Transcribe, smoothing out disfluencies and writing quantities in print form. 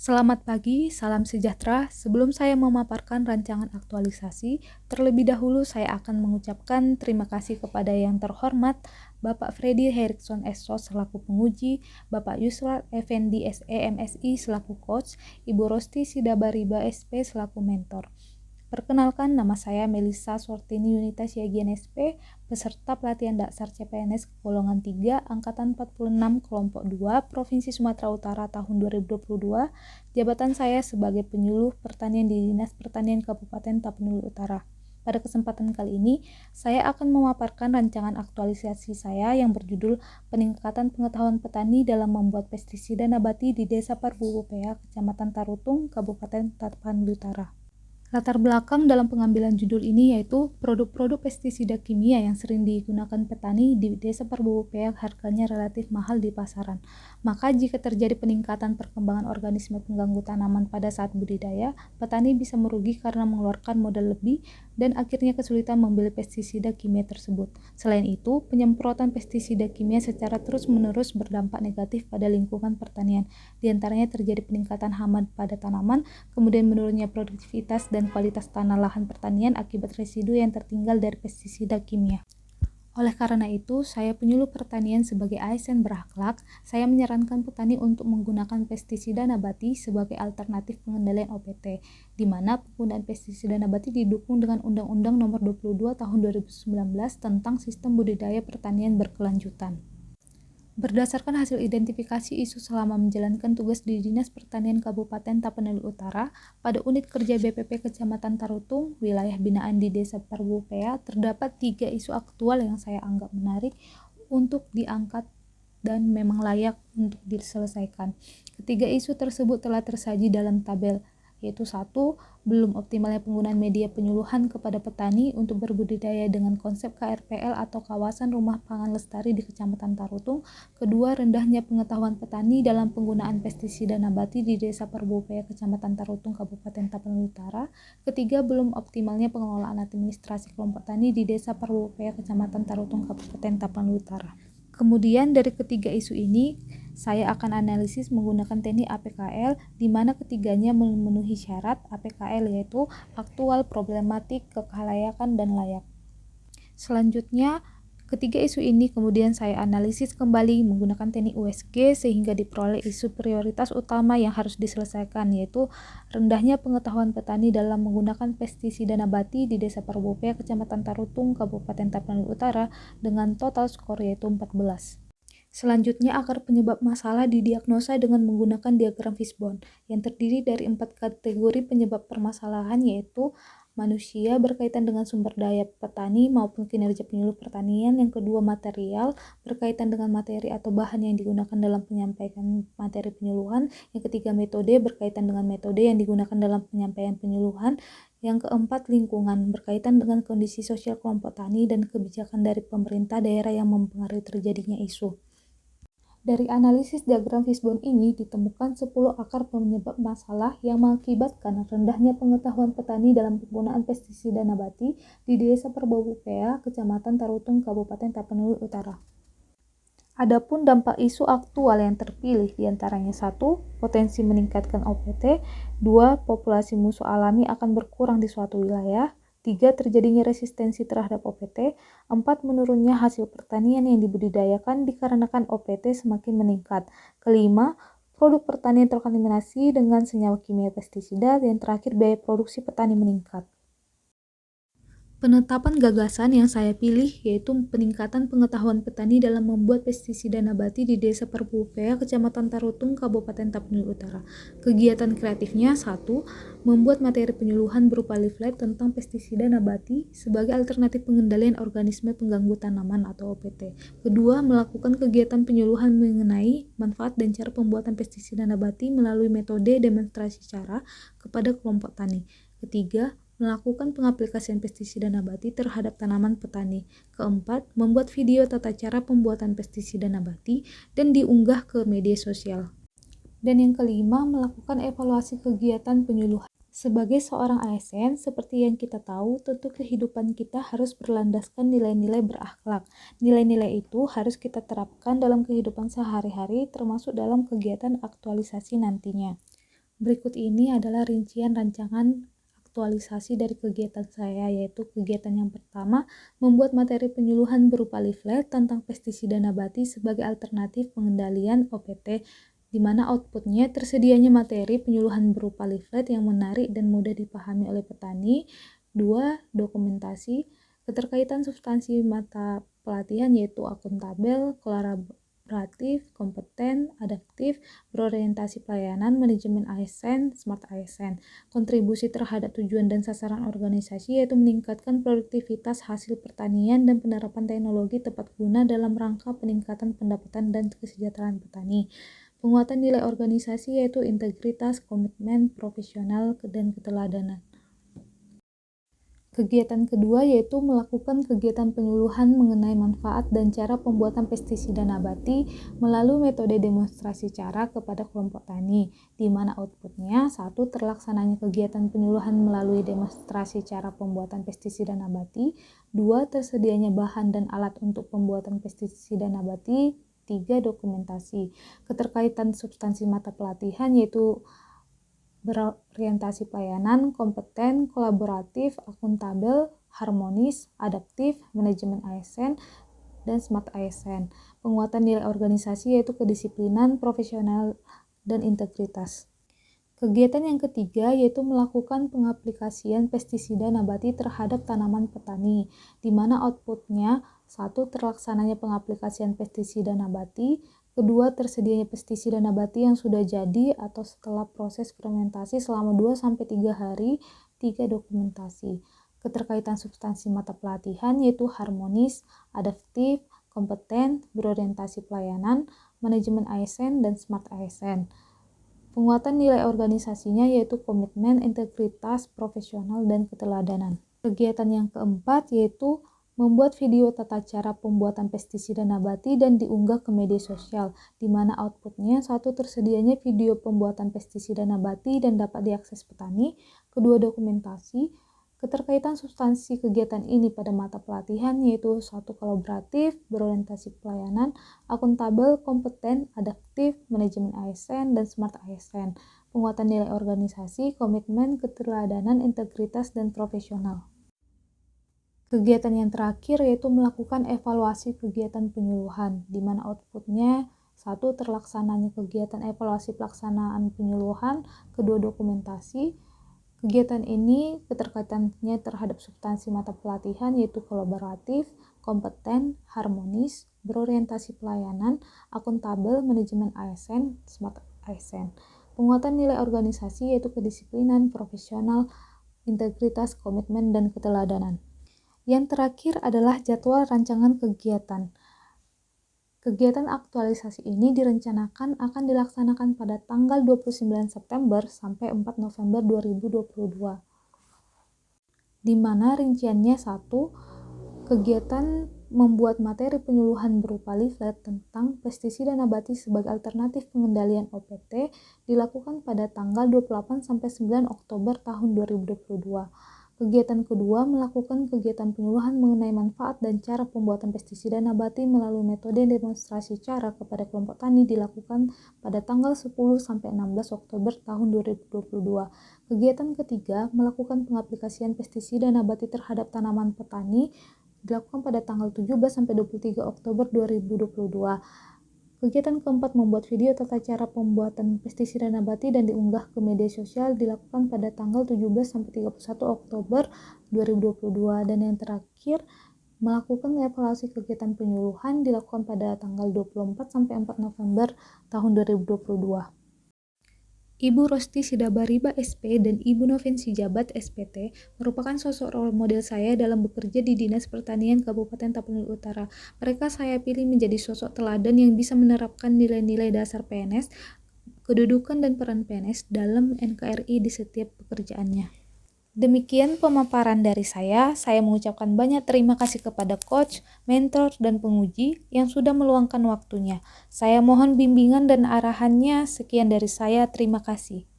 Selamat pagi, salam sejahtera. Sebelum saya memaparkan rancangan aktualisasi, terlebih dahulu saya akan mengucapkan terima kasih kepada yang terhormat Bapak Freddy Herikson SO selaku penguji, Bapak Yusra Effendi SE MSI selaku coach, Ibu Rosti Sidabariba SP selaku mentor. Perkenalkan, nama saya Melissa Sortini Yunita Siagian SP, peserta pelatihan dasar CPNS golongan 3, Angkatan 46, Kelompok 2, Provinsi Sumatera Utara tahun 2022. Jabatan saya sebagai penyuluh pertanian di Dinas Pertanian Kabupaten Tapanuli Utara. Pada kesempatan kali ini, saya akan memaparkan rancangan aktualisasi saya yang berjudul Peningkatan Pengetahuan Petani dalam Membuat Pestisida Nabati di Desa Parbuupea, Kecamatan Tarutung, Kabupaten Tapanuli Utara. Latar belakang dalam pengambilan judul ini yaitu produk-produk pestisida kimia yang sering digunakan petani di Desa Parbuupea harganya relatif mahal di pasaran. Maka jika terjadi peningkatan perkembangan organisme pengganggu tanaman pada saat budidaya, petani bisa merugi karena mengeluarkan modal lebih dan akhirnya kesulitan membeli pestisida kimia tersebut. Selain itu, penyemprotan pestisida kimia secara terus-menerus berdampak negatif pada lingkungan pertanian. Di antaranya terjadi peningkatan hama pada tanaman, kemudian menurunnya produktivitas dan kualitas tanah lahan pertanian akibat residu yang tertinggal dari pestisida kimia. Oleh karena itu, saya penyuluh pertanian sebagai ASN berakhlak, saya menyarankan petani untuk menggunakan pestisida nabati sebagai alternatif pengendalian OPT, di mana penggunaan pestisida nabati didukung dengan Undang-Undang Nomor 22 Tahun 2019 tentang Sistem Budidaya Pertanian Berkelanjutan. Berdasarkan hasil identifikasi isu selama menjalankan tugas di Dinas Pertanian Kabupaten Tapanuli Utara, pada unit kerja BPP Kecamatan Tarutung, wilayah binaan di Desa Parbuupea, terdapat 3 isu aktual yang saya anggap menarik untuk diangkat dan memang layak untuk diselesaikan. Ketiga isu tersebut telah tersaji dalam tabel, yaitu 1. Belum optimalnya penggunaan media penyuluhan kepada petani untuk berbudidaya dengan konsep KRPL atau Kawasan Rumah Pangan Lestari di Kecamatan Tarutung. Kedua, rendahnya pengetahuan petani dalam penggunaan pestisida nabati di Desa Parbuupea, Kecamatan Tarutung, Kabupaten Tapanuli Utara. Ketiga, belum optimalnya pengelolaan administrasi kelompok tani di Desa Parbuupea, Kecamatan Tarutung, Kabupaten Tapanuli Utara. Kemudian dari ketiga isu ini, saya akan analisis menggunakan teknik APKL, di mana ketiganya memenuhi syarat APKL, yaitu aktual, problematik, kelayakan, dan layak. Selanjutnya, ketiga isu ini kemudian saya analisis kembali menggunakan teknik USG sehingga diperoleh isu prioritas utama yang harus diselesaikan, yaitu rendahnya pengetahuan petani dalam menggunakan pestisida nabati di Desa Parbuupea, Kecamatan Tarutung, Kabupaten Tapanuli Utara dengan total skor yaitu 14. Selanjutnya, akar penyebab masalah didiagnosa dengan menggunakan diagram Fishbone yang terdiri dari 4 kategori penyebab permasalahan, yaitu manusia berkaitan dengan sumber daya petani maupun kinerja penyuluh pertanian. Yang kedua, material berkaitan dengan materi atau bahan yang digunakan dalam penyampaian materi penyuluhan. Yang ketiga, metode berkaitan dengan metode yang digunakan dalam penyampaian penyuluhan. Yang keempat, lingkungan berkaitan dengan kondisi sosial kelompok tani dan kebijakan dari pemerintah daerah yang mempengaruhi terjadinya isu. Dari analisis diagram Fishbone ini ditemukan 10 akar penyebab masalah yang mengakibatkan rendahnya pengetahuan petani dalam penggunaan pestisida nabati di Desa Parbuupea, Kecamatan Tarutung, Kabupaten Tapanuli Utara. Adapun dampak isu aktual yang terpilih diantaranya 1. Potensi meningkatkan OPT. 2. Populasi musuh alami akan berkurang di suatu wilayah. 3. Terjadinya resistensi terhadap OPT. 4. Menurunnya hasil pertanian yang dibudidayakan dikarenakan OPT semakin meningkat. Kelima, produk pertanian terkontaminasi dengan senyawa kimia pestisida. Dan terakhir, biaya produksi petani meningkat. Penetapan gagasan yang saya pilih yaitu peningkatan pengetahuan petani dalam membuat pestisida nabati di Desa Parbuupea, Kecamatan Tarutung, Kabupaten Tapanuli Utara. Kegiatan kreatifnya 1. Membuat materi penyuluhan berupa leaflet tentang pestisida nabati sebagai alternatif pengendalian organisme pengganggu tanaman atau OPT. Kedua, melakukan kegiatan penyuluhan mengenai manfaat dan cara pembuatan pestisida nabati melalui metode demonstrasi cara kepada kelompok tani. Ketiga, melakukan pengaplikasian pestisida nabati terhadap tanaman petani. Keempat, membuat video tata cara pembuatan pestisida nabati dan diunggah ke media sosial. Dan yang kelima, melakukan evaluasi kegiatan penyuluhan. Sebagai seorang ASN, seperti yang kita tahu, tentu kehidupan kita harus berlandaskan nilai-nilai berakhlak. Nilai-nilai itu harus kita terapkan dalam kehidupan sehari-hari, termasuk dalam kegiatan aktualisasi nantinya. Berikut ini adalah rincian rancangan aktualisasi dari kegiatan saya, yaitu kegiatan yang pertama, membuat materi penyuluhan berupa leaflet tentang pestisida nabati sebagai alternatif pengendalian OPT, di mana outputnya tersedianya materi penyuluhan berupa leaflet yang menarik dan mudah dipahami oleh petani. 2. Dokumentasi. Keterkaitan substansi mata pelatihan yaitu akuntabel, kolaboratif, kompeten, adaptif, berorientasi pelayanan, manajemen ASN, smart ASN. Kontribusi terhadap tujuan dan sasaran organisasi yaitu meningkatkan produktivitas hasil pertanian dan penerapan teknologi tepat guna dalam rangka peningkatan pendapatan dan kesejahteraan petani. Penguatan nilai organisasi yaitu integritas, komitmen, profesional, dan keteladanan. Kegiatan kedua yaitu melakukan kegiatan penyuluhan mengenai manfaat dan cara pembuatan pestisida nabati melalui metode demonstrasi cara kepada kelompok tani, di mana outputnya 1. Terlaksananya kegiatan penyuluhan melalui demonstrasi cara pembuatan pestisida nabati, 2. Tersedianya bahan dan alat untuk pembuatan pestisida nabati, 3. Dokumentasi. Keterkaitan substansi mata pelatihan yaitu berorientasi pelayanan, kompeten, kolaboratif, akuntabel, harmonis, adaptif, manajemen ASN, dan smart ASN. Penguatan nilai organisasi yaitu kedisiplinan, profesional, dan integritas. Kegiatan yang ketiga yaitu melakukan pengaplikasian pestisida nabati terhadap tanaman petani, di mana outputnya 1. Terlaksananya pengaplikasian pestisida nabati, 2. Tersedianya pestisida nabati yang sudah jadi atau setelah proses fermentasi selama 2-3 hari, 3. Dokumentasi. Keterkaitan substansi mata pelatihan yaitu harmonis, adaptif, kompeten, berorientasi pelayanan, manajemen ASN, dan smart ASN. Penguatan nilai organisasinya yaitu komitmen, integritas, profesional, dan keteladanan. Kegiatan yang keempat yaitu membuat video tata cara pembuatan pestisida nabati dan diunggah ke media sosial, di mana outputnya 1. Tersedianya video pembuatan pestisida nabati dan dapat diakses petani, 2. Dokumentasi. Keterkaitan substansi kegiatan ini pada mata pelatihan yaitu 1. Kolaboratif, berorientasi pelayanan, akuntabel, kompeten, adaptif, manajemen ASN, dan smart ASN. Penguatan nilai organisasi, komitmen, keteladanan, integritas, dan profesional. Kegiatan yang terakhir yaitu melakukan evaluasi kegiatan penyuluhan, di mana outputnya 1. Terlaksananya kegiatan evaluasi pelaksanaan penyuluhan, 2. Dokumentasi. Kegiatan ini keterkaitannya terhadap substansi mata pelatihan yaitu kolaboratif, kompeten, harmonis, berorientasi pelayanan, akuntabel, manajemen ASN, smart ASN. Penguatan nilai organisasi yaitu kedisiplinan, profesional, integritas, komitmen, dan keteladanan. Yang terakhir adalah jadwal rancangan kegiatan. Kegiatan aktualisasi ini direncanakan akan dilaksanakan pada tanggal 29 September sampai 4 November 2022. Di mana rinciannya 1. Kegiatan membuat materi penyuluhan berupa leaflet tentang pestisida nabati sebagai alternatif pengendalian OPT dilakukan pada tanggal 28 sampai 9 Oktober tahun 2022. Kegiatan kedua, melakukan kegiatan penyuluhan mengenai manfaat dan cara pembuatan pestisida nabati melalui metode demonstrasi cara kepada kelompok tani dilakukan pada tanggal 10-16 Oktober tahun 2022. Kegiatan ketiga, melakukan pengaplikasian pestisida nabati terhadap tanaman petani dilakukan pada tanggal 17-23 Oktober 2022. Kegiatan keempat, membuat video tata cara pembuatan pestisida nabati dan diunggah ke media sosial dilakukan pada tanggal 17-31 Oktober 2022. Dan yang terakhir, melakukan evaluasi kegiatan penyuluhan dilakukan pada tanggal 24-4 November tahun 2022. Ibu Rosti Sidabariba SP dan Ibu Novensi Jabat SPT merupakan sosok role model saya dalam bekerja di Dinas Pertanian Kabupaten Tapanuli Utara. Mereka saya pilih menjadi sosok teladan yang bisa menerapkan nilai-nilai dasar PNS, kedudukan dan peran PNS dalam NKRI di setiap pekerjaannya. Demikian pemaparan dari saya mengucapkan banyak terima kasih kepada coach, mentor, dan penguji yang sudah meluangkan waktunya. Saya mohon bimbingan dan arahannya. Sekian dari saya, terima kasih.